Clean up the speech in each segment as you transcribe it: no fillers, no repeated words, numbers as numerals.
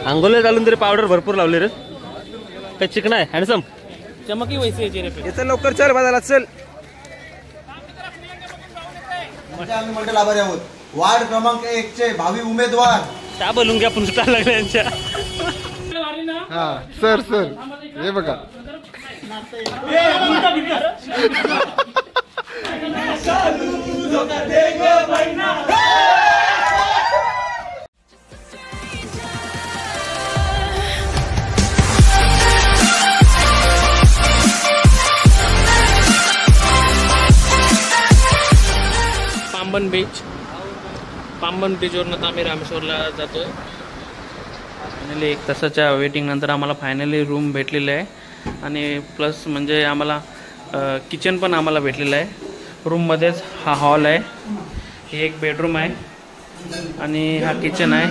अंघोळीला घालून तरी पावडर भरपूर लावली रे. काय चिकन आहे हँडसम चमकी वैसे याची रे. येतं लवकर चल बाजारात चल. आम्ही मंडळ आभारी आहोत. वार्ड क्रमांक 1 चे भावी उमेदवार त्या बोलून घ्या पुन्हा स्टार लागल्या यांच्या. हा सर सर हे बघा. पांबन बीचवरून आम्ही रामेश्वरला जातोय. फायनली 1 तासाच्या वेटिंग नंतर आम्हाला फायनली रूम भेटलेली आहे. आणि प्लस म्हणजे आम्हाला किचन पण आम्हाला भेटलेलं आहे. रूममध्येच हा हॉल आहे. हे एक बेडरूम आहे आणि हा किचन आहे.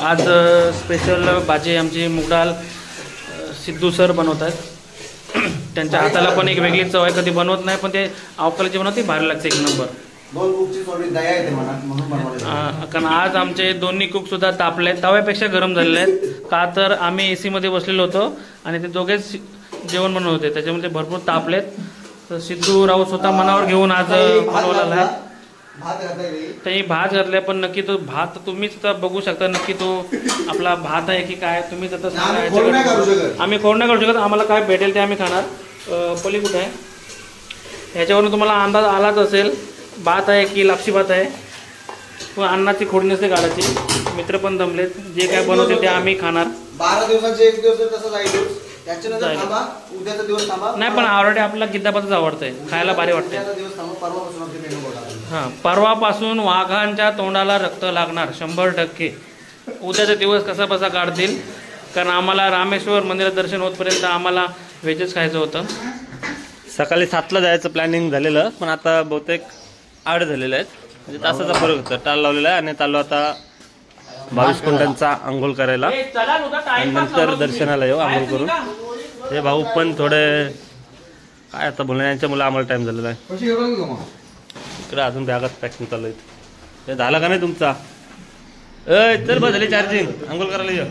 आज स्पेशल भाजी आमची मुगडाळ सिद्धू सर बनवत आहेत. त्यांच्या हाताला पण एक वेगळी चव आहे. कधी बनवत नाही पण ते अवकाळीची बनवते भारी लागते एक नंबर. कारण आज आमचे दोन्ही कुक सुद्धा तापले तव्यापेक्षा गरम झालेले आहेत. का तर आम्ही AC मध्ये बसलेलो होतो आणि ते दोघेच जेवण बनवत होते त्याच्यामुळे भरपूर तापलेत. तर सिद्धू राऊत स्वतः मनावर घेऊन आज बनवलेला आहे. ते भात घातलाय पण नक्की तो भात तुम्हीच तर बघू शकता नक्की तो आपला भात आहे की काय तुम्ही तर आम्ही कोण नाही करू शकत. आम्हाला काय भेटेल ते आम्ही खाणार. पली कुठे आहे ह्याच्यावरून तुम्हाला अंदाज आलाच असेल. भात आहे की लापशी भात आहे. पण अन्नाची खोडी नसते काढायची. मित्र पण दमलेत. जे काय बनवतील ते आम्ही खाणार. 12 दिवसांचे 1 दिवस तसं जाईल. त्याच्यानंतर थांबा उद्याचा दिवस थांबा. नाही पण ऑलरेडी आपला गिद्दापातच आवडतंय खायला भारी वाटतंय. हां परवापासून वाघांच्या तोंडाला रक्त लागणार 100%. उद्याचा दिवस कसा बसा काढतील. कारण आम्हाला रामेश्वर मंदिरात दर्शन होतपर्यंत आम्हाला व्हेजच खायचं होतं. सकाळी 7ला जायचं प्लॅनिंग झालेलं पण आता बहुतेक 8 झालेलं आहेत. म्हणजे तासाचा फरक होता. टाल लावलेला आहे आणि चाललो आता 22 कुंडांचा आंघोळ करायला आणि नंतर दर्शनाला येऊ आंघोळ करून. हे भाऊ पण थोडे काय आता बोलण्याच्या मुलं आम्हाला टाइम झालेला आहे. इकडे अजून बॅगात पॅकिंग चालू आहे. हे झाला का नाही तुमचा. चल बस झाली चार्जिंग आंघोळ करायला ये.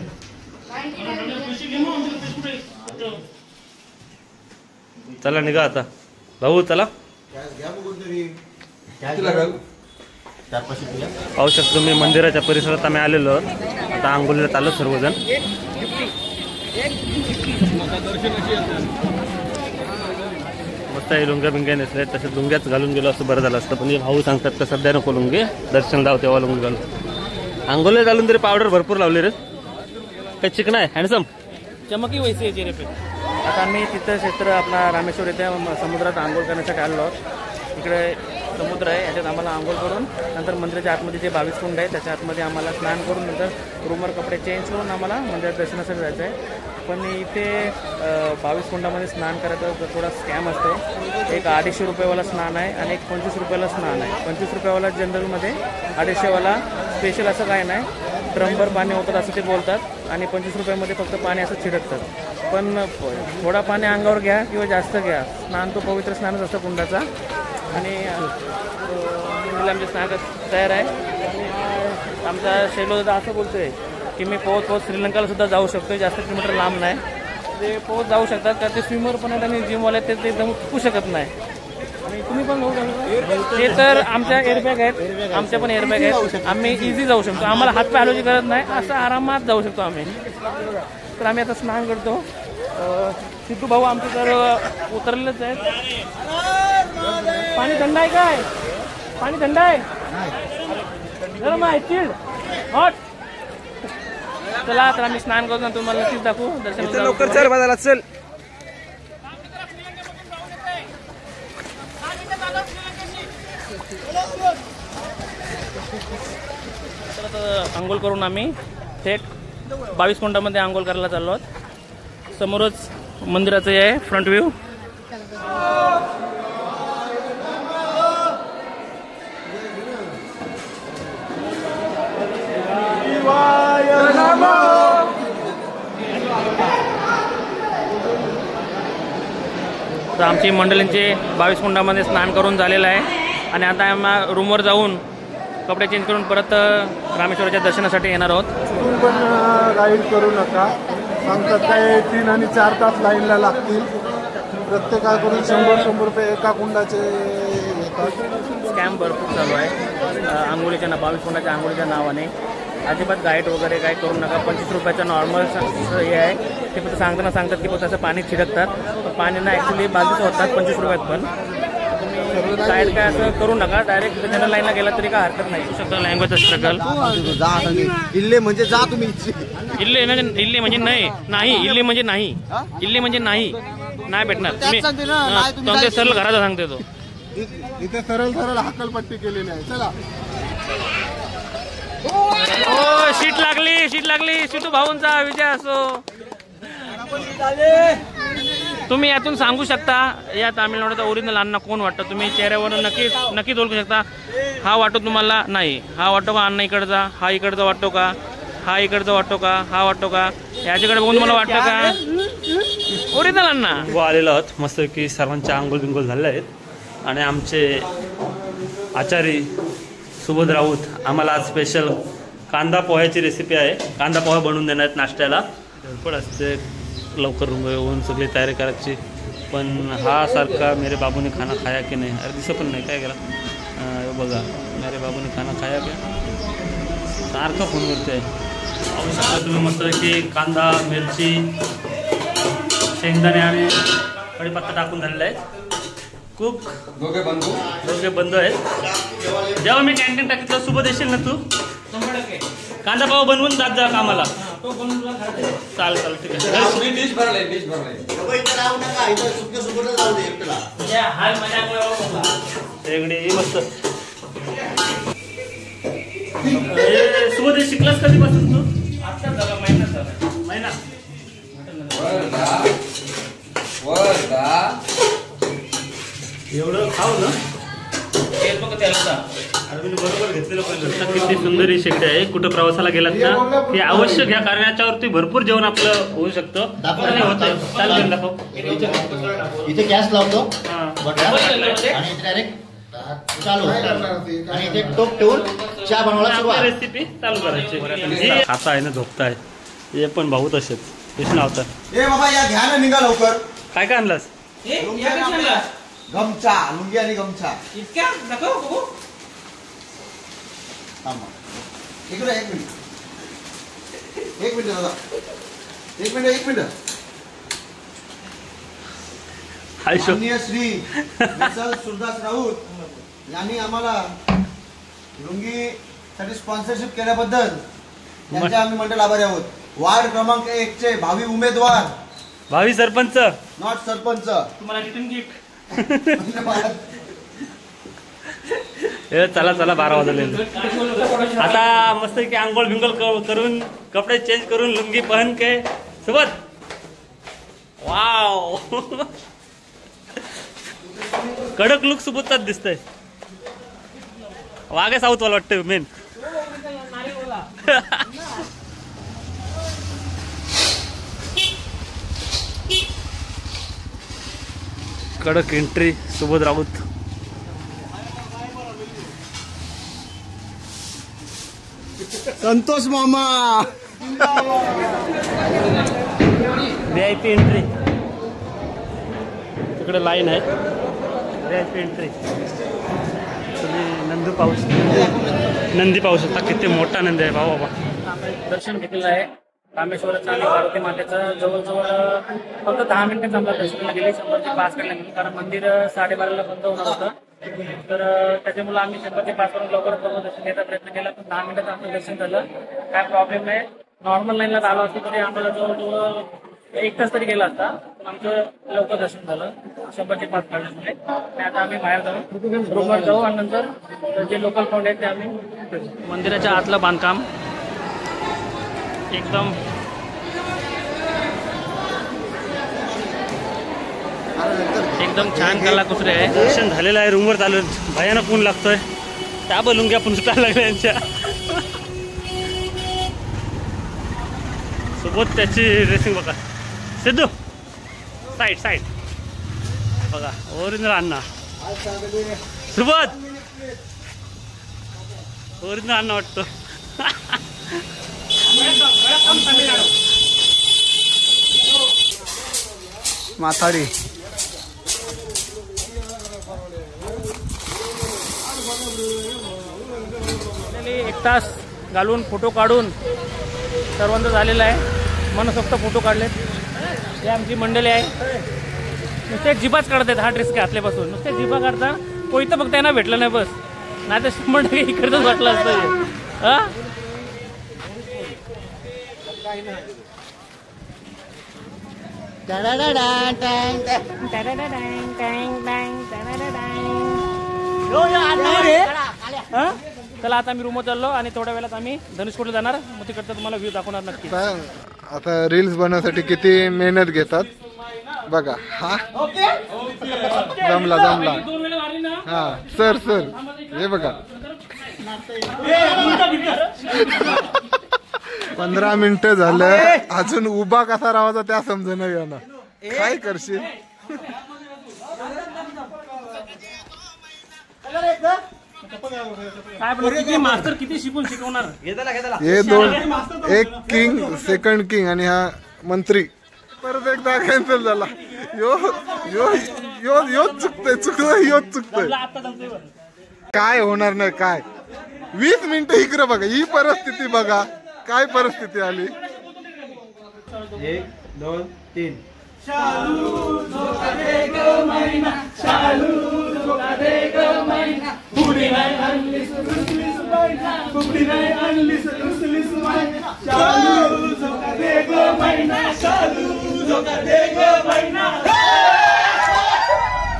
चला निघा आता भाऊ चला. पाहू शकतो मी मंदिराच्या परिसरात आम्ही आलेलो आता आंघोळीला चाललो सर्वजण. मस्त आहे लुंग्या बिंग्या नेसल्या तसे लुंग्याच घालून गेलो असं बरं झालं असतं. पण हे भाऊ सांगतात का सध्या नको लुंगे दर्शन लाव तेव्हा लुंगी घालून. आंघोळीला घालून तरी पावडर भरपूर लावली रे. काय चिकन आहे हँडसम चमकी वैसे याची रे. आता आम्ही तिथं क्षेत्र आपला रामेश्वर येथे समुद्रात आंघोळ करण्यासाठी आलेलो आहोत. इकडे समुद्र आहे. याच्यात आम्हाला आंघोळ करून नंतर मंदिराच्या आतमध्ये जे 22 कुंड आहे त्याच्या आतमध्ये आम्हाला स्नान करून नंतर रूमवर कपडे चेंज करून आम्हाला मंदिरात दर्शनासाठी जायचं आहे. पण इथे 22 कुंडामध्ये स्नान करायचं थोडा स्कॅम असतो. एक 250 रुपयेवाला स्नान आहे आणि एक 25 रुपयाला स्नान आहे. 25 रुपयावाला जनरलमध्ये 250वाला स्पेशल असं काय नाही. ड्रमभर पाणी होतात असं ते बोलतात आणि 25 रुपयामध्ये फक्त पाणी असं छिडकतात. पण थोडा पाणी अंगावर घ्या किंवा जास्त घ्या. स्नान तो पवित्र स्नानच असतं कुंडाचा. आणि आमचे स्नान तयार आहे. आणि आमचा शैलो दादा असं बोलतो आहे की मी पोहत श्रीलंकाला सुद्धा जाऊ शकतो. जास्त किलोमीटर लांब नाही. ते पोहत जाऊ शकतात कारण ते स्विमर पण आहेत आणि जिमवाले ते एकदम चुकू शकत नाही. आणि तुम्ही पण जाऊ शकता. ते तर आमच्या एअरबॅग आहेत. आमच्या पण एअरबॅग आहेत. आम्ही इझी जाऊ शकतो. आम्हाला हातपाय हलवायची गरज नाही. असं आरामात जाऊ शकतो आम्ही. तर आम्ही आता स्नान करतो. सिद्धू भाऊ आमचे तर उतरलेच आहेत. पाणी थंड आहे काय. पाणी थंड आहे गरम आहे चिल्ड हॉट. चला तर आम्ही स्नान करतो तुम्हाला नक्कीच दाखवू. दर्शन लवकर चल बाजारात चल. आंघोळ करून आम्ही थेट 22 कुंडामध्ये आंघोळ करायला चाललो आहोत. समोरच मंदिराचं आहे फ्रंट व्ह्यू. तर आमची मंडळींचे 22 कुंडामध्ये स्नान करून झालेलं आहे आणि आता आम्हाला रूमवर जाऊन कपडे चेंज करून परत रामेश्वराच्या दर्शनासाठी येणार आहोत. तुम्ही पण राईड करू नका. सांगतात काय 3 आणि 4 तास लाईनला लागतील. प्रत्येकाकडून 100 रुपये एका कुंडाचे घेतात. स्कॅम भरपूर चालू आहे आंघोळीच्या 22 कुंडाच्या आंघोळीच्या नावाने. अजिबात गाईड वगैरे काय करू नका. 25 रुपयाचं नॉर्मल हे आहे. ते फक्त सांगतात की फक्त असं पाणी छिडकतात. पाणीना ॲक्च्युली बाजूच होतात 25 रुपयात. पण तुम्ही गाईड काय असं करू नका. डायरेक्ट जनरल लाईनला गेला तरी काय हरकत नाही. शब्द लँग्वेज स्ट्रगल. इल्ले म्हणजे जा तुम्ही. इल्ले म्हणजे नाही. इल्ले म्हणजे नाही. इल्ले म्हणजे नाही भेटणार. तुम्ही सरळ घराचा सांगते तो. इथे सरळ हक्कलपट्टी केलेली आहे. चला. शीट लागली. शिटू भाऊंचा विजय असो. तुम्ही यातून सांगू शकता या तामिळनाडूचा ओरिजिनल अण्णा कोण वाटतं. तुम्ही चेहऱ्यावरून नक्कीच ओळखू शकता. हा वाटतो तुम्हाला नाही. हा वाटतो का अण्णा इकडचा. हा इकडचा वाटतो का. हा इकडचा वाटतो का. हा वाटतो का. याच्याकडे बघून तुम्हाला वाटतं का ओरिजिनल अण्णा. आलेलो आहोत मस्त की सर्वांच्या आंघोळ बिंगोळ झाले आहेत. आणि आमचे आचारी सुबोध राऊत आम्हाला आज स्पेशल कांदा पोह्याची रेसिपी आहे. कांदा पोहा बनवून देणार आहेत नाश्त्याला. धडपड असते लवकर येऊन सगळी तयारी करायची. पण हा सारखा मेरे बाबूने खाना खाया की नाही. अरे दिसत पण नाही काय केला बघा. मेरे बाबूने खाना खाया क्या सारखा फोन करते आहे. तुम्ही मस्त की कांदा मिरची शेंगदाणे आणि कढीपत्ता टाकून झालेला आहे. कुक दोघे बंधू आहेत. जेव्हा मी कॅन्टीन टाकीतलं सोबत येशील ना तू. कांदा पाव बनवून जात जा कामाला. चालेल ठीक आहे. मस्त सोबत शिकलास कधीपासून तू. महिना एवढं खाऊ ना. बरोबर घेतलेलं पाहिजे. किती सुंदर ही शेगडी आहे. कुठं प्रवासाला गेलात ना की अवश्य घ्या. कारण याच्यावरती भरपूर जेवण आपलं होऊ शकतं. चालेल दाखव. इथे गॅस लावतो आणि डायरेक्ट चालू आणि इथे टोप ठेवून चहा बनवायला सुरुवात. रेसिपी चालू करायची. खाता आहे ना झोपताय. हे पण भाऊ तसेच कृष्ण अवतार. ए बाबा या घ्या ना निघा लवकर. काय काय आणलास. गमछा लुंगी आणि गमछा. इकडे एक मिनिट दादा. एक मिनिट. माननीय श्री सुरदास राऊत यांनी आम्हाला लुंगी साठी स्पॉन्सरशिप केल्याबद्दल त्यांचे आम्ही मंडळ आभारी आहोत. वार्ड क्रमांक 1 चे भावी उमेदवार भावी सरपंच नॉट सरपंच तुम्हाला रिटर्न गिफ्ट. चला 12 वाजले. आता मस्त की आंघोळ बिंगोळ करून कपडे चेंज करून लुंगी पहन के सोबत. वाव कडक लुक सोबतच दिसतंय. वागे साऊथ वाला वाटतं मेन. कडक एंट्री सुबोध राऊत. संतोष मामा. VIP entry. तिकडे लाईन आहे. VIP entry. तुम्ही नंदी पाहू शकता. किती मोठा नंदी आहे बाबा. दर्शन घेतलेलं आहे रामेश्वराचं आणि पार्वती मातेचं. जवळजवळ फक्त 10 मिनिटं थांबला दर्शनाला गेले. 100चे पास काढले म्हणून. कारण मंदिर 12:30ला बंद होणार होतं. तर त्याच्यामुळे आम्ही 100चे पास करून लवकर दर्शन घ्यायचा प्रयत्न केला. पण 10 मिनिटात आमचं दर्शन झालं. काय प्रॉब्लेम नाही. नॉर्मल लाईनला आलो असतो तरी आम्हाला जवळजवळ 1 तास तरी गेला असता. पण आमचं लवकर दर्शन झालं 100चे पास काढल्यामुळे. आणि आता आम्ही बाहेर जाऊ रूमवर जाऊ आणि नंतर जे लोकल फंड आहेत ते आम्ही. मंदिराच्या आतलं बांधकाम एकदम छान कलाकुसरी आहे. दर्शन झालेलं आहे. रूमवर चालू भयानक ऊन लागतोय. त्या बोलून आपण सुटायला लागल्या यांच्या सोबत. त्याची ड्रेसिंग बघा. सिद्धू साईड बघा. ओरिजिनल अण्णा सोबत ओरिजिनल अन्न वाटतो. माथाडी एक तास घालून फोटो काढून सर्वांचं झालेलं आहे. मनसोक्त फोटो काढलेत. हे आमची मंडळी आहे. नुसते जिबाच काढतात हा ड्रेस घातल्यापासून. नुसते जिबा काढता. कोणी तर फक्त यांना भेटलं नाही बस. नाही तर 100% इकडचंच वाटलं असतं. हा चला आता आम्ही रूमवर चाललो आणि थोड्या वेळात आम्ही धनुषकोटला जाणार. मग तिकडचा तुम्हाला व्ह्यू दाखवणार नक्की. आता रील्स बनवण्यासाठी किती मेहनत घेतात बघा. हा जमला 2 वेळा मारली ना. हा सर हे बघा 15 मिनिटं झालं अजून उभा कसा राहायचा त्या समजेना ना. काय करशील. काय किती मास्तर किती शिकवणार. हे 2 एक किंग सेकंड किंग आणि हा मंत्री परत एकदा कॅन्सल झाला. यो चुकतोय. काय होणार नाही काय. 20 मिनिटं इकडे बघा. ही परिस्थिती बघा काय परिस्थिती आली. 1 2 3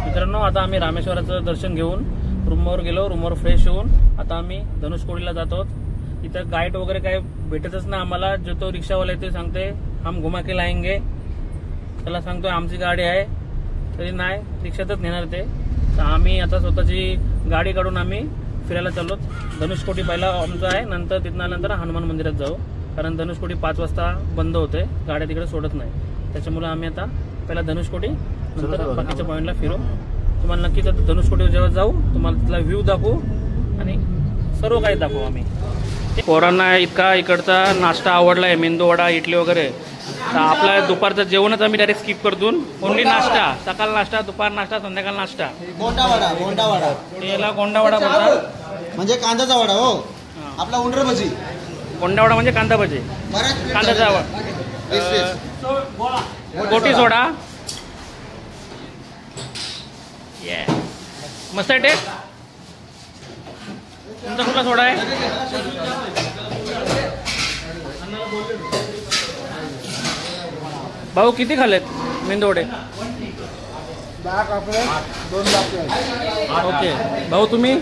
मित्रांनो आता आम्ही रामेश्वराचं दर्शन घेऊन रूमवर गेलो. रूमवर फ्रेश होऊन आता आम्ही धनुषकोडीला जातो. इथं गाईड वगैरे काय भेटतच ना आम्हाला. जो तो रिक्षावाला ते सांगते हम घुमा के लाएंगे. त्याला सांगतोय आमची गाडी आहे तरी नाही रिक्षातच नेणार ते. तर आम्ही आता स्वतःची गाडी काढून आम्ही फिरायला चाललो. धनुषकोटी पहिला आमचं आहे. नंतर तिथनं नंतर हनुमान मंदिरात जाऊ. कारण धनुषकोटी 5 वाजता बंद होते. गाड्या तिकडे सोडत नाही. त्याच्यामुळे आम्ही आता पहिला धनुषकोटी नंतर बाकीच्या पॉईंटला फिरू. तुम्हाला नक्कीच आता धनुषकोटीवर जेव्हा जाऊ तुम्हाला तिथला व्ह्यू दाखवू आणि सर्व काही दाखवू आम्ही. पोरांना इतका इकडचा नाश्ता आवडला आहे. मेंदू वडा इडली वगैरे. तर आपला दुपारचं जेवणच आम्ही डायरेक्ट स्किप करतो. ओनली नाश्ता. सकाळ नाश्ता दुपार नाश्ता संध्याकाळ नाश्ता. गोंडा वडा याला गोंडा वडा बोलतात. म्हणजे कांद्याचा वडा. हो आपला उंडर भजी. गोंडा वडा म्हणजे कांदा भजी. कांद्याचा वडा. गोटी सोडा. मस्त आहे टेस्ट. तुमचा कुठला सोडा आहे. भाऊ किती खाल्लेत मेंदू वडे. 10 कापले 2 बाकी. ओके भाऊ तुम्ही.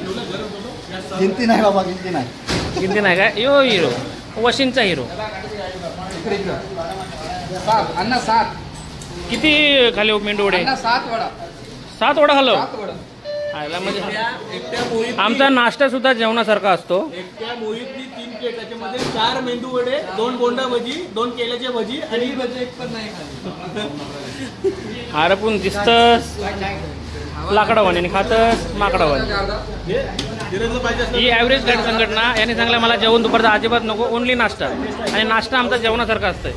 गिनती नाही बाबा गिनती नाही. गिनती नाही काय. यो हिरो वशिंचा हिरो. 7 किती खाले मेंदू वडे. 7 वडा. 7 वडा खाल्लो. म्हणजे आमचा नाश्ता सुद्धा जेवणासारखा असतो. एकट्या मोहितनी 3 प्लेट. त्याच्यामध्ये 4 मेंदू वडे 2 गोंडा भजी 2 केल्याची भजी आणि भजी एक पण नाही खाली. अरे पण दिसतस लाकडावाने खातस माकडावाने. ही ॲव्हरेज गाडी संघटना यांनी सांगलं मला जेवण दुपारचं अजिबात नको. ओनली नाश्ता. आणि नाश्ता आमचा जेवणासारखा असतंय.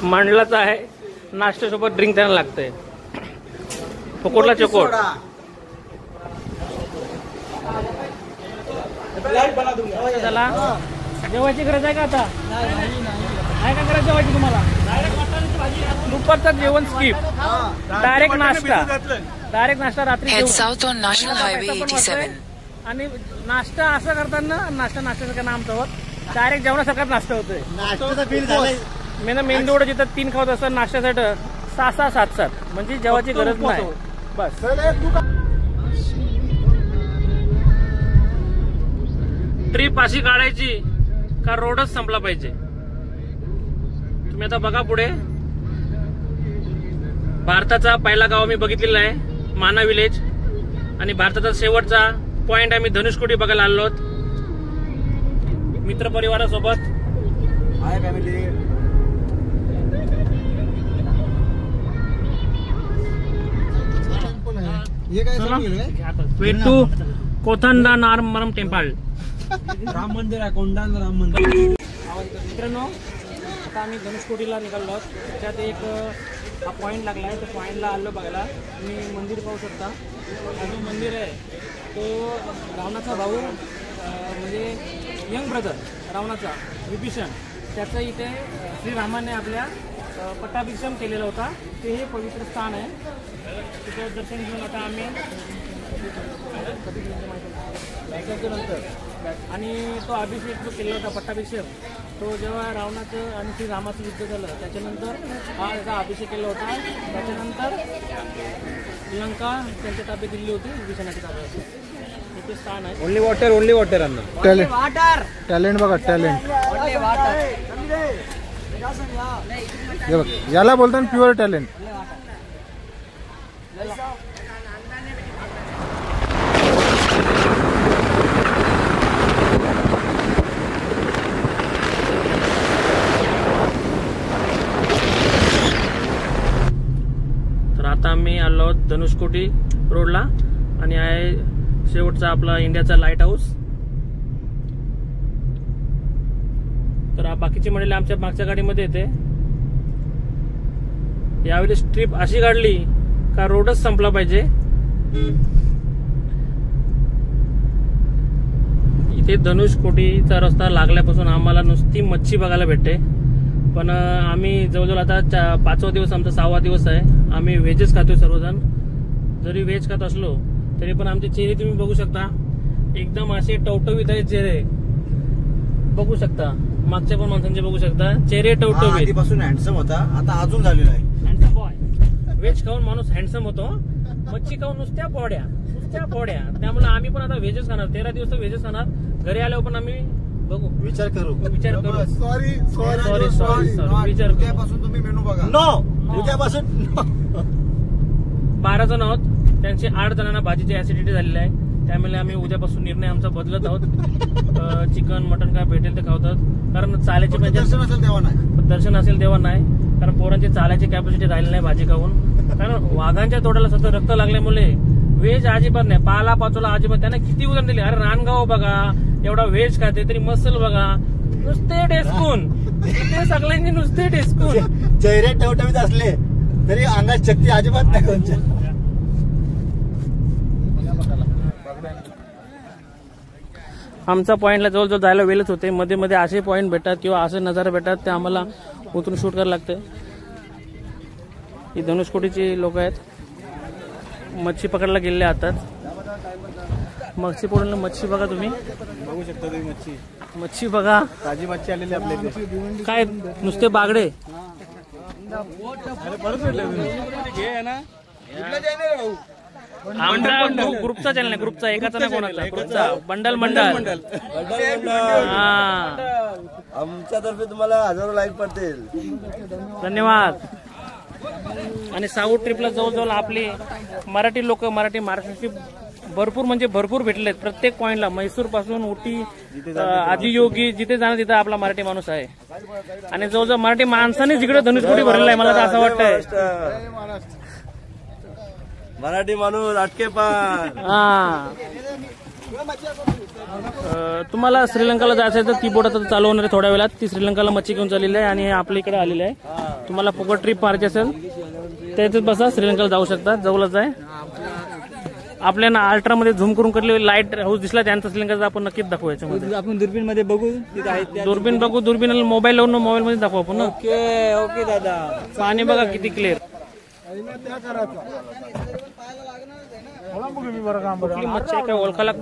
मंडळाचा आहे. नाश्त्यासोबत ड्रिंक द्यायला लागतंय. फुकोटला चकोट. चला जेवायची गरज आहे का आता. काय काय करायचं जेवायची तुम्हाला. दुपारचं जेवण स्किप. डायरेक्ट नाश्ता. रात्री Head south on National Highway 87. आणि नाश्ता असं करताना नाश्त्यासारखं नाम ठेवत डायरेक्ट जेवणासारखाच नाश्ता होतोय. मी ना मेंदू वडे जिथं 3 खावत असतात नाश्त्यासाठी 6-6 7-7 म्हणजे जेवायची गरज नाही बस. ट्रिप अशी काढायची का रोडच संपला पाहिजे. तुम्ही आता बघा पुढे. भारताचा पहिला गाव मी बघितलेला आहे माना विलेज. आणि भारताचा शेवटचा पॉइंट आम्ही धनुषकोटी बघायला आलो मित्र परिवारासोबत. Hi family. Way to Kothandanaramaram temple. Ram मंदिर आहे, कोंडाण राम मंदिर. मित्रांनो, आता आम्ही धनुषकोटीला निघालो आहोत. त्याच्यात एक हा पॉईंट लागला आहे. त्या पॉईंटला आलो बघायला. तुम्ही मंदिर पाहू शकता. हा जो मंदिर आहे तो रावणाचा भाऊ म्हणजे यंग ब्रदर रावणाचा विभीषण, त्याचं इथे श्रीरामाने आपल्या पट्टाभिषेक केलेला होता. ते हे पवित्र स्थान आहे. तिथं दर्शन घेऊन आता आम्ही नंतर आणि तो अभिषेक जो केलेला होता पट्टाभिषेक, तो जेव्हा रावणाचं आणि श्रीरामाचं युद्ध झालं त्याच्यानंतर हा याचा अभिषेक केला होता. त्याच्यानंतर लंका त्यांच्या ताब्यात दिली होती, विभीषणाच्या ताब्यात. ते स्थान आहे. ओनली वॉटर अन्न. टॅलेंट बघा, टॅलेंट. हे बघ, याला बोलतात प्युअर टॅलेंट. तर आता आम्ही आलो आहोत धनुषकोटी रोडला आणि आहे शेवटचा आपला इंडियाचा लाईट हाऊस. तर बाकीची मंडळी आमच्या मागच्या गाडीमध्ये येते. यावेळी ट्रिप अशी काढली का रोडच संपला पाहिजे. इथे धनुषकोटीचा रस्ता लागल्यापासून आम्हाला नुसती मच्छी बघायला भेटते. पण आम्ही जवळजवळ आता 5वा दिवस, आमचा 6वा दिवस आहे. आम्ही व्हेजच खातोय सर्वजण. जरी व्हेज खात असलो तरी पण आमचे चेहरे तुम्ही बघू शकता, एकदम असे टवटवीत आहेत चेहरे. बघू शकता, मागच्या पण माणसांचे बघू शकता चेहरे टवटवीत. आधीपासून हँडसम होता, आता अजून झालेला आहे. Handsome boy. व्हेज खाऊन माणूस हँडसम होतो, मच्छी खाऊन नुसत्या पोड्या. त्यामुळे आम्ही पण आता व्हेजच खाणार. 13 दिवस तर व्हेजच खाणार. घरी आल्यावर पण आम्ही बघू, विचार करू. सॉरी विचार करू. उद्यापासून तुम्ही मेनू बघा. उद्यापासून 12 जण आहोत. त्यांची 8 जणांना भाजीची ऍसिडिटी झालेली आहे. त्यामुळे आम्ही उद्यापासून निर्णय आमचा बदलत आहोत. चिकन मटन काय भेटेल ते खावतात. कारण चालायची दर्शन असेल तेव्हा नाही, दर्शन असेल तेव्हा नाही. कारण पोरांची चालायची कॅपॅसिटी राहिली नाही भाजी खाऊन. कारण वाघांच्या तोंडाला सतत रक्त लागल्यामुळे व्हेज अजिबात नाही. पाला पाचोला अजिबात. त्यांना किती उदाहरण दिले. अरे रानगाव बघा, एवढा व्हेज खाते तरी मसल बघा, नुसते डेस्कून. सगळ्यांनी नुसते डेस्कून. चेहरे टवटवीत असले तरी अंगात शक्ती अजिबात नाही कोणच्या. आमचा पॉईंटला जवळजवळ जायला वेळच होते. मध्ये मध्ये असे पॉईंट भेटतात किंवा असे नजारे भेटतात ते आम्हाला उतरून शूट करायला लागते. ही धनुषकोटीची लोक आहेत. मच्छी पकडायला गेलेले आतात. मच्छी पकडून मच्छी बघा, तुम्ही बघू शकता तुम्ही मच्छी बघा. ताजी मच्छी आलेली आपल्या इथे. काय नुसते बागडे. आमचा ग्रुपचा चॅनल आहे, ग्रुपचा, एकाचा नाही कोणाचा, ग्रुपचा. बंडल हा. आमच्यातर्फे तुम्हाला हजारो लाईक पडतील. धन्यवाद. आणि साऊथ ट्रिपला जवळजवळ आपली मराठी लोक, मराठी महाराष्ट्राची भरपूर म्हणजे भरपूर भेटले आहेत. प्रत्येक पॉईंटला, म्हैसूर पासून उटी, आदियोगी, जिथे जाणं तिथं आपला मराठी माणूस आहे. आणि जवळजवळ मराठी माणसाने जिकडे धनुषकोटी भरलेला आहे. मला तर असं वाटतंय मराठी माणूस अटके पार. हा. तुम्हाला श्रीलंकाला जायचं आहे तर ती बोट आता चालू होणार आहे थोड्या वेळात. ती श्रीलंकाला मच्छी घेऊन चाललेली आहे आणि आपल्या इकडे आलेली आहे. तुम्हाला फुकट ट्रिप मारायची असेल त्याच्यात बसा, श्रीलंकाला जाऊ शकता, जवळच आहे. आपल्याला अल्ट्रामध्ये झूम करून करले लाईट हाऊस दिसला त्यांचा श्रीलंकाचा आपण नक्कीच दाखवू. याच्यामध्ये आपण दुर्बीन मध्ये बघू, दुर्बीन बघू. दुर्बीन मोबाईल लावून मोबाईल मध्ये दाखवू आपण. ओके ओके दादा. पाणी बघा किती क्लिअर. कुठली मच्छी आहे काय ओळखायला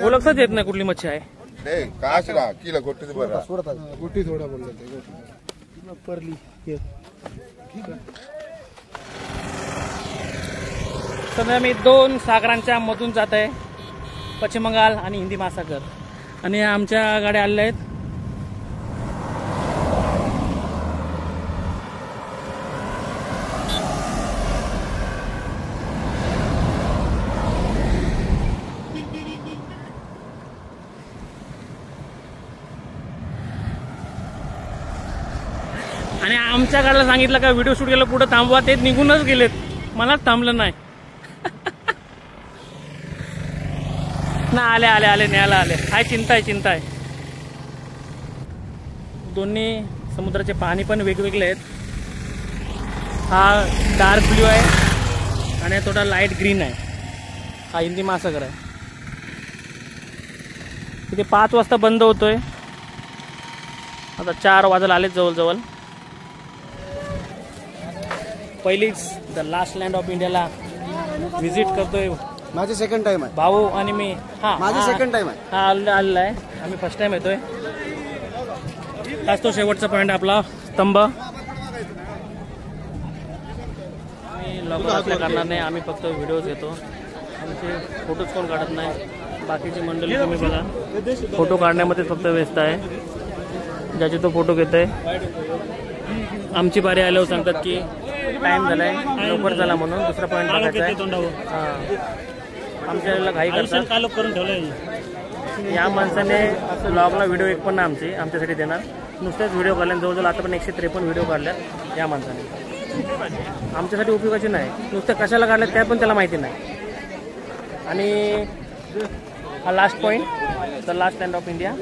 ओळखताच येत नाही कुठली मच्छी आहे. गोटी थोडा बोलला सध्या मी 2 सागरांच्या मधून जात आहे, पश्चिम बंगाल आणि हिंदी महासागर. आणि आमच्या गाड्या आलेल्या आहेत. आणि आमच्या गाडीला सांगितलं का व्हिडिओ शूट केलं पुढे थांबवा, ते निघूनच गेलेत. मलाच थांबलं नाही. ना आले आले आले न्यायला आले. काय चिंता आहे. दोन्ही समुद्राचे पाणी पण वेगवेगळे आहेत. हा डार्क ब्ल्यू आहे आणि थोडा लाईट ग्रीन आहे. हा हिंदी महासागर आहे. इथे 5 वाजता बंद होतोय. आता 4 वाजायला आलेच जवळ. पहिलीच द लास्ट लँड ऑफ इंडियाला व्हिजिट करतोय. माझी सेकंड टाइम आहे. भाऊ आणि मी. माझी सेकंड टाइम आहे. हा आलेला आहे. आम्ही फर्स्ट टाइम येतोय. हाच तो शेवटचा पॉईंट आपला स्तंभ. लवकर असल्या कारणाने आम्ही फक्त व्हिडिओज घेतो. आमचे फोटोज कोण काढत नाही. बाकीची मंडळी तुम्ही बघा फोटो काढण्यामध्ये फक्त व्यस्त आहे. ज्याचे तो फोटो घेत आहे. आमची बारी आल्यावर सांगतात की टाइम झालाय लवकर झाला म्हणून दुसरा पॉईंट बघायचा आहे. आमच्या घाई करतात. करून ठेवलं. या माणसाने ब्लॉगला व्हिडिओ एक पण आमची आमच्यासाठी देणार. नुसतेच व्हिडिओ काढले. जवळजवळ आता पण 153 व्हिडिओ काढल्यात या माणसाने. आमच्यासाठी उपयोगाची नाही. नुसतं कशाला काढल्यात त्या पण त्याला माहिती नाही. आणि हा last point the last land of India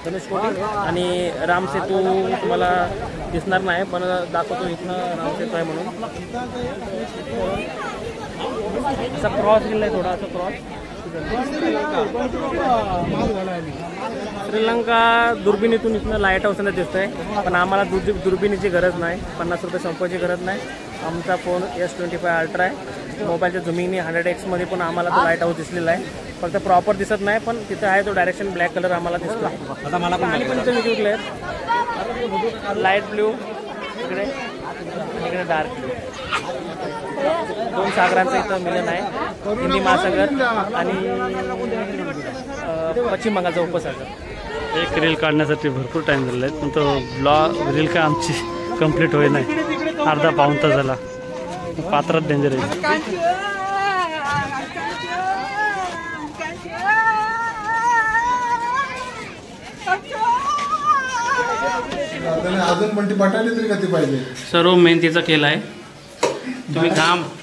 Dhanushkodi. आणि राम सेतू तुम्हाला दिसणार नाही पण दाखवतो इथनं राम सेतू आहे म्हणून. असा क्रॉस गेला आहे थोडा. असा क्रॉस श्रीलंका दुर्बिणीतून इथनं लाईट हाऊसला दिसतंय. पण आम्हाला दुर्बिणीची गरज नाही. 50 रुपये संपवायची गरज नाही. आमचा फोन S25 अल्ट्रा आहे. मोबाईलच्या झुमिंगने 100x मध्ये पण आम्हाला तो लाईट हाऊस दिसलेला आहे. फक्त प्रॉपर दिसत नाही पण तिथे आहे तो डायरेक्शन ब्लॅक कलर आम्हाला दिसतो. आता मला पण इथे विकले लाईट ब्ल्यू इकडे इकडे डार्क ब्ल्यू. 2 सागरांचं इथं मिलन आहे. हिंदी महासागर आणि पश्चिम बंगालचा उपसागर. एक रील काढण्यासाठी भरपूर टाइम झालेला आहे पण तो रील काय आमची कंप्लीट होई नाही. अर्धा पाऊण तास झाला. पात्रात डेंजर आहे. अजून पण ती बटाटे तरी कधी पाहिजे. सर्व मेहनतीचा केला आहे. तुम्ही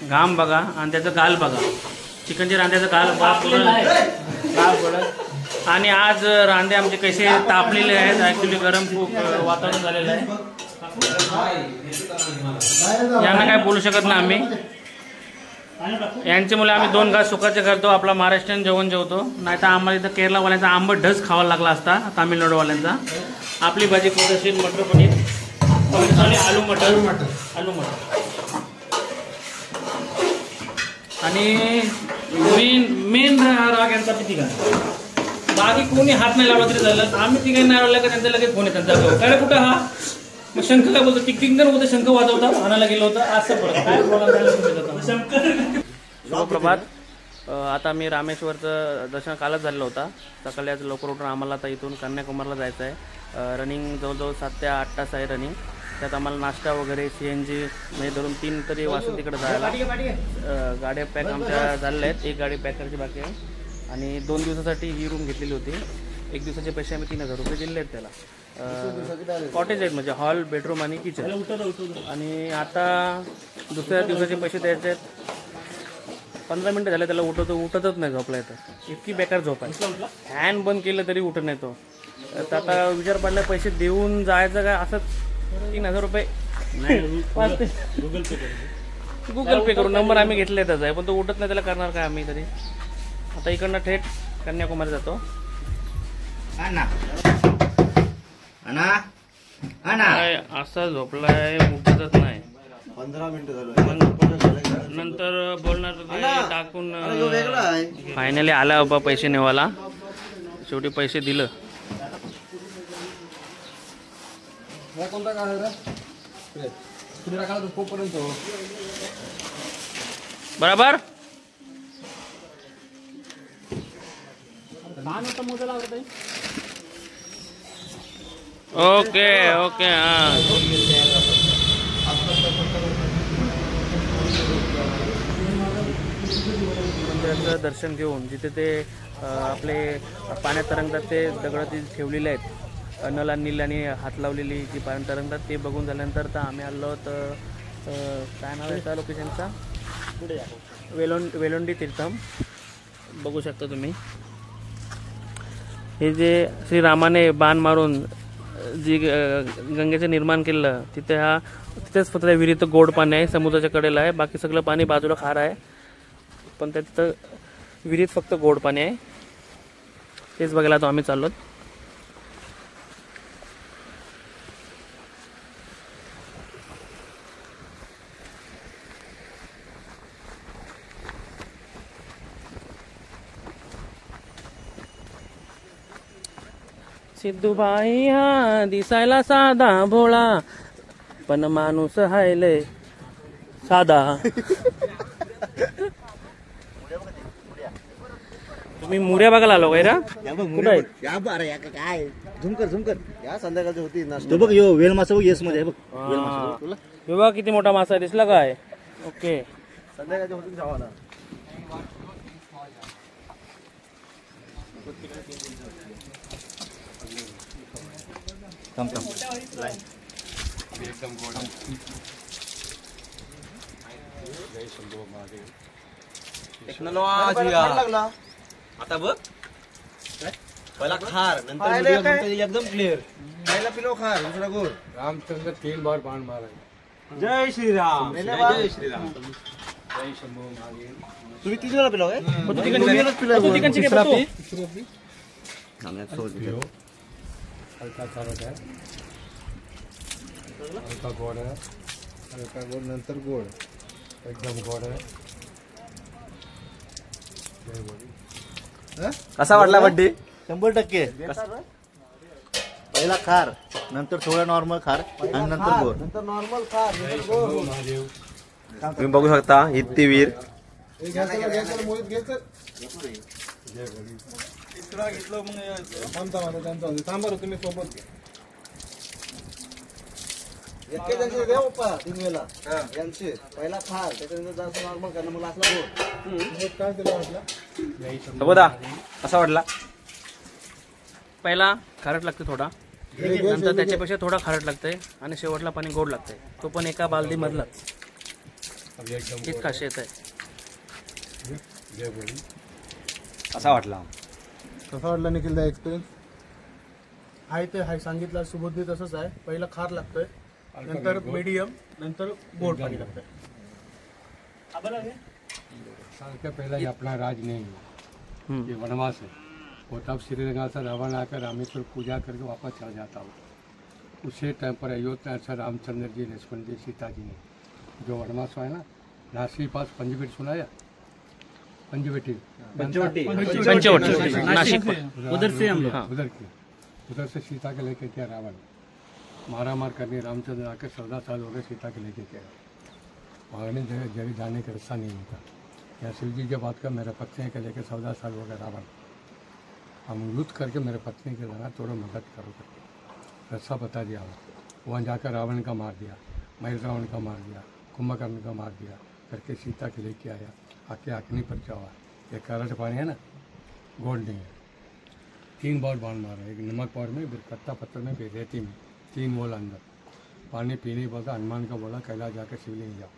घाम बघा आणि त्याचं गाल बघा. चिकनच्या रांध्याचं गाल पडत. आणि आज रांधे आमचे कसे तापलेले आहेत. ॲक्च्युली गरम खूप वातावरण झालेलं आहे. यांना काय बोलू शकत नाही आम्ही. यांच्यामुळे आम्ही 2 घास सुखाचे करतो. आपला महाराष्ट्रीयन जेवण जेवतो. नाही तर आम्हाला इथं केरळवाल्यांचा आंबट ढस खावा लागला असता. तामिळनाडूवाल्यांचा. आपली भाजी कोणती मटर पनीर आणि आलू मटर. आणि मेन राग यांचा तिघा. बाकी कोणी हात नाही लावला तरी झालं. आम्ही तिघांनी नाही लावला का त्यांचा लगेच फोन येतात. जातो काय कुठं हा मग शंख काय बोलतो. तिघ जण होतं शंख वाजवता आणायला गेलो होतं. असं प्रभात. आता मी रामेश्वरचं दर्शन कालच झालेलं होता. सकाळी आज लवकर उठून आम्हाला आता इथून कन्याकुमारीला जायचं आहे. रनिंग जवळजवळ 7 ते 8 तास आहे रनिंग. त्यात आम्हाला नाश्ता वगैरे CNG म्हणजे धरून 3 तरी वाजून तिकडे जायला. गाड्या पॅक आमच्या झालेल्या आहेत. 1 गाडी पॅक करायची बाकी आहे. आणि 2 दिवसासाठी ही रूम घेतलेली होती. 1 दिवसाचे पैसे आम्ही 3000 रुपये दिले आहेत त्याला. कॉटेज आहेत म्हणजे हॉल बेडरूम आणि किचन. आणि आता दुसऱ्या दिवसाचे पैसे द्यायचे आहेत. 15 मिनटं झाले त्याला उठतच नाही झोपला येतं. इतकी बेकार झोप आहे. फॅन बंद केलं तरी उठत नाही तो. तर आता विचार पडला पैसे देऊन जायचं काय असंच. 3000 रुपये गुगल पे करू. नंबर आम्ही घेतले त्याचा आहे पण तो उठत नाही. त्याला करणार काय आम्ही तरी. आता इकडनं थेट कन्याकुमारी जातो. असा झोपलाय उठतच नाही. 15 मिनिटं झालं. नंतर बोलणार टाकून. फायनली आला बाबा पैसे नेवाला. शेवटी पैसे दिलं. बराबर. Okay okay. मंदिराचं दर्शन घेऊन जिथे ते आपले पाण्यात तरंगतात ते दगड ती ठेवलेले आहेत. नला नीलाने हात लावलेली जी पाण्यात तरंगतात ते बघून झाल्यानंतर तर आम्ही आलो तर काय नाव आहे त्या लोकेशनचा वेलोंडी तीर्थम. बघू शकता तुम्ही. हे जे श्रीरामाने बाण मारून जी गंगेचं निर्माण केलं तिथेच फक्त विहिरीत गोड पाणी आहे, समुद्राच्या कडेला आहे, बाकी सगळं पाणी बाजूला खार आहे, पण त्या तिथं विहिरीत फक्त गोड पाणी आहे. तेच बघायला आता आम्ही चाललो. सिद्धूबाई हा दिसायला साधा भोळा पण माणूस हायले साधा. तुम्ही मुऱ्या बघायला आलो काय रा? काय झुमकर या संध्याकाळची होती नाश्ता. बघ यो वेल मासा बघ, येस मध्ये बघ. बघा किती मोठा मासा दिसला काय. ओके संध्याकाळची होती जावा ना. लागला आता बघ. पहिला खार नंतर एकदम क्लिअर. पहिला पिलो खार दुसरा गोड. रामचंद्र 3 बार बाण मारा. जय श्रीराम. जय श्रीराम. जय शंभू महादेव. तुम्ही 3 वेळा पिलो काय? हलका खारट आहे, हलका गोड आहे, हलका गोड नंतर गोड, एकदम गोड आहे. कसा वाटला बड्डे? 100%. पहिला खार नंतर थोडा नॉर्मल खार आणि नंतर गोड. नंतर नॉर्मल खार नंतर गोड. तुम्ही बघू शकता इतकी वीर. मोहित घ्यायचं घेतलं मग थांबा तुम्ही सोबत घ्या. पहिला खार त्याच्यानंतर जास्त नॉर्मल करणं मग असला गोड. काय दिलं वाटलं? बघा कसा वाटला? पहिला खारट लागते थोडा, नंतर त्याच्यापेक्षा थोडा खारट लागतंय आणि शेवटला पाणी गोड लागतंय. तो पण एका बालदी मधलाच. हीच खासियत आहे. कसा वाटला? कसा वाटला निखिल एक्सपिरियन्स? आहे ते हाय सांगितलं सुबोधनी तसंच आहे. पहिला खार लागतोय, नंतर मीडियम, नंतर गोड पाणी लागतंय. साल पहला ये अपना राज नहीं है, ये वनवास है. वो तब श्रीलंका से रावण आकर रामेश्वर पूजा करके वापस चला जाता हो. उसी टाइम पर अयोध्या से रामचंद्र जी, लक्ष्मण जी, सीता जी ने जो वनवास हुआ है ना, नासिक के पास पंचवटी सुनाया? पंचवटी नाशिक उधर से हम लोग उधर से सीता के लेके क्या रावण मारा मार करने रामचंद्र आकर 14 साल हो गए सीता के लेके क्या भागने जगह जाने का रास्ता नहीं मिलता. या शिव जी की बात कर मेरे पत्नी के लेके 14 साल हो गए रावण. हम युद्ध करके मेरे पत्नी के लगा थोड़ा मदद करो करके रास्ता बता दिया. वहाँ जाकर रावण का मार दिया, महिल रावण का मार दिया, कुंभकर्ण का मार दिया करके सीता के लेके आया. आके अग्नि पर जावा. ये खारट पानी है ना, गोल्ड नहीं है. 3 बार बाण मारा. एक नमक पावर में, कत्ता पत्थर में, रेती में, 3 बोल अंदर. पानी पीने बोला हनुमान का बोला कैलाश जाकर शिवलिंग जाओ.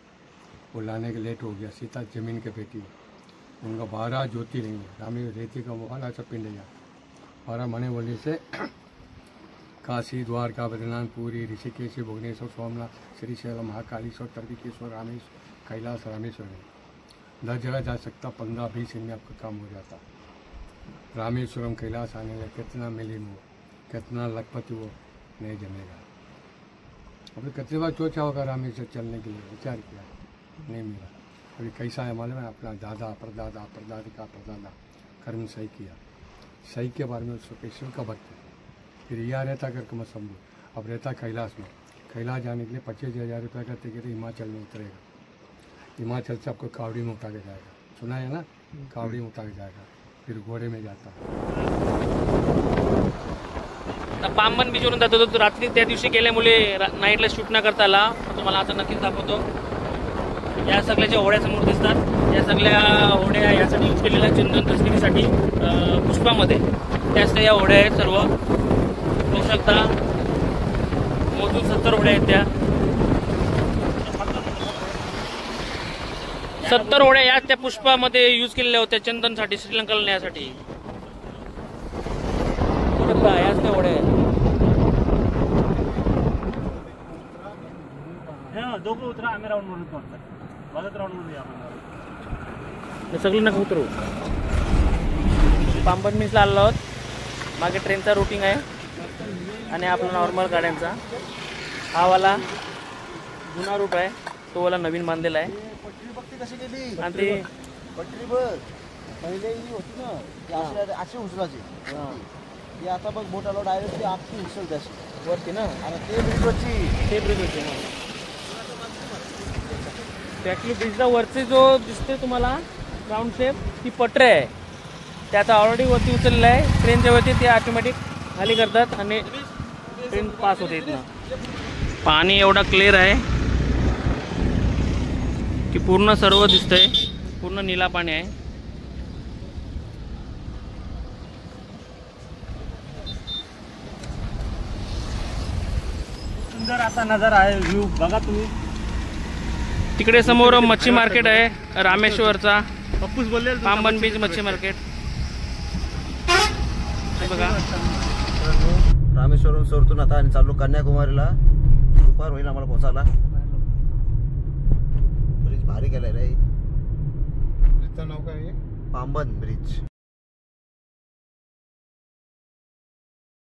वो लाने के लेट हो गया. सीता जमीन के बेटी है, उनका 12 ज्योतिर्लिंग है. रामी रेती का बोला ऐसा पिंड जा 12 मने बोली से काशी, द्वारका, बद्रीनाथ, पुरी, ऋषिकेश, भुवनेश्वर, सोमनाथ, श्रीशैलम, महाकालेश्वर, त्र्यंबकेश्वर, रामेश्वर, कैलाश, रामेश्वर है. 10 जगह जा सकता. 15-20 दिन में आपका काम हो जाता. रामेश्वरम कैलाश आने लगे कितना मिलियन हो, कितना लखपति हो, नहीं जमेगा. अभी कितने बार सोचा होगा रामेश्वर चलने के लिए, विचार किया, नहीं मिला. अभी कैसा है मालूम है? अपना दादा परदादा परदादी का परदादा कर्म सही किया. सही के बारे में स्पेशल का भक्त है. फिर यहाँ रहता करके मत समझो. अब रहता कैलाश में. कैलाश जाने के लिए 25,000 रुपये का टिकट हिमाचल में उतरेगा. हिमाचल से आपको कावड़ी में उठा के जाएगा. सुना है ना, कावड़ी में उठा के जाएगा. फिर घोड़े में जाता. पामबन बीचवरून जातो तो रात्री त्या दिवशी गेल्यामुळे नाईटला शूट न करता आला. तुम्हाला आता नक्कीच दाखवतो. या सगळ्याच्या होड्या समोर दिसतात. या सगळ्या होड्या यासाठी यूज केलेल्या चंदन तस्करीसाठी पुष्पामध्ये त्याच या होड्या आहेत सर्व. बघू शकता मोजून 70 होड्या आहेत. त्या 70 होड्या या त्या पुष्पामध्ये यूज केलेल्या होत्या चंदनसाठी, श्रीलंकाला नेण्यासाठी. पुढं आहे असं एवढे दोघं उतरा आम्ही राऊंड म्हणून बघत राऊंड म्हणून सगळं नका उतरू. पांबन मिसला आलो आहोत. मागे ट्रेनचा रूटिंग आहे आणि आपला नॉर्मल गाड्यांचा हा वाला जुना रूट आहे, तो वाला नवीन बांधलेला आहे. पटरी बघते कशी केली आणि ते पटरी बघ पहिले ही होती ना ती अशी उचलायची ती आता बघ बोट आलो डायरेक्ट ती अख्खी उचलते अशी वरती ना आणि ते ब्रिजवरची ते ब्रिज होते ना. ॲक्च्युली ब्रिजला वरचे जो दिसते तुम्हाला राऊंड शेप ती पटरी आहे, ते आता ऑलरेडी वरती उचललेलं आहे. ट्रेनच्या वरती ते ऑटोमॅटिक खाली करतात आणि ट्रेन पास होते इथनं. पाणी एवढा क्लिअर आहे की पूर्ण सर्व दिसतंय, पूर्ण निळा पाणी आहे. सुंदर असा नजारा आहे, व्ह्यू बघा तुम्ही. तिकडे समोर मच्छी मार्केट आहे रामेश्वरचा, पप्पूस बोलले पांबन बीच मच्छी मार्केट. हे बघा रामेश्वरम सोडतून आता आणि चाललो कन्याकुमारीला. दुपार होईल आम्हाला पोचायला. ब्रिज भारी केलाय रे. ब्रिजचं नाव काय आहे? पांबन ब्रिज.